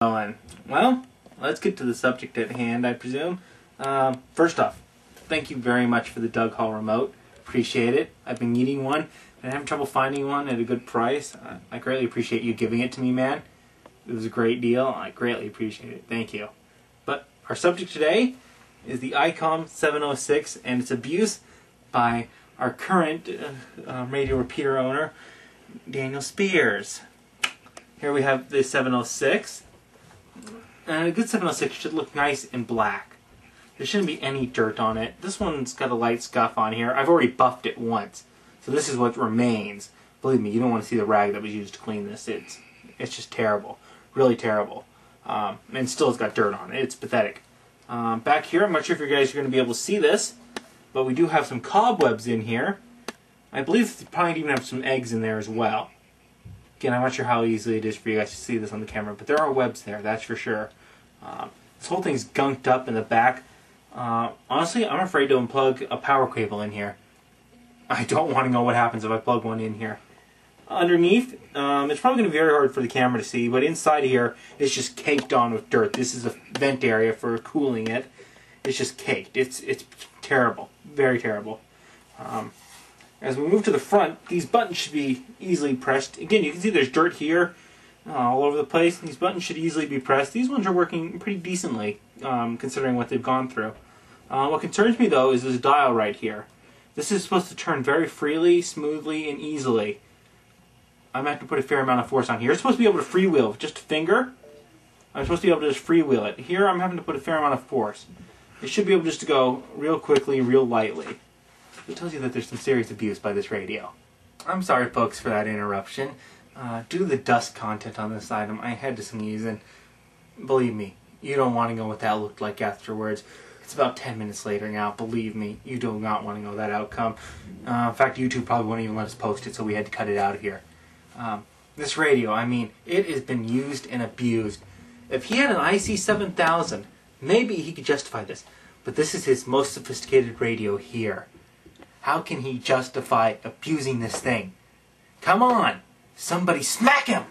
Well, let's get to the subject at hand, I presume. First off, thank you very much for the Doug Hall remote. Appreciate it. I've been needing one and having trouble finding one at a good price. I greatly appreciate you giving it to me, man. It was a great deal. I greatly appreciate it. Thank you. But our subject today is the Icom 706 and its abuse by our current radio repeater owner, Daniel Spears. Here we have the 706. And a good 706 should look nice and black. There shouldn't be any dirt on it. This one's got a light scuff on here. I've already buffed it once. So this is what remains. Believe me, you don't want to see the rag that was used to clean this. It's just terrible. Really terrible. And still it's got dirt on it. It's pathetic. Back here, I'm not sure if you guys are going to be able to see this, but we do have some cobwebs in here. I believe you probably even have some eggs in there as well. Again, I'm not sure how easy it is for you guys to see this on the camera, but there are webs there, that's for sure. This whole thing's gunked up in the back. Honestly, I'm afraid to unplug a power cable in here. I don't want to know what happens if I plug one in here. Underneath, it's probably going to be very hard for the camera to see, but inside here, it's just caked on with dirt. This is a vent area for cooling it. It's just caked. It's terrible. Very terrible. As we move to the front, these buttons should be easily pressed. Again, you can see there's dirt here all over the place. These buttons should easily be pressed. These ones are working pretty decently, considering what they've gone through. What concerns me, though, is this dial right here. This is supposed to turn very freely, smoothly, and easily. I'm going to have to put a fair amount of force on here. It's supposed to be able to freewheel with just a finger. I'm supposed to be able to just freewheel it. Here, I'm having to put a fair amount of force. It should be able just to go real quickly, real lightly. It tells you that there's some serious abuse by this radio. I'm sorry, folks, for that interruption. Due to the dust content on this item, I had to sneeze, and believe me, you don't want to know what that looked like afterwards. It's about 10 minutes later now. Believe me, you do not want to know that outcome. In fact, YouTube probably won't even let us post it, so we had to cut it out of here. This radio, I mean, it has been used and abused. If he had an IC7000, maybe he could justify this. But this is his most sophisticated radio here. How can he justify abusing this thing? Come on! Somebody smack him!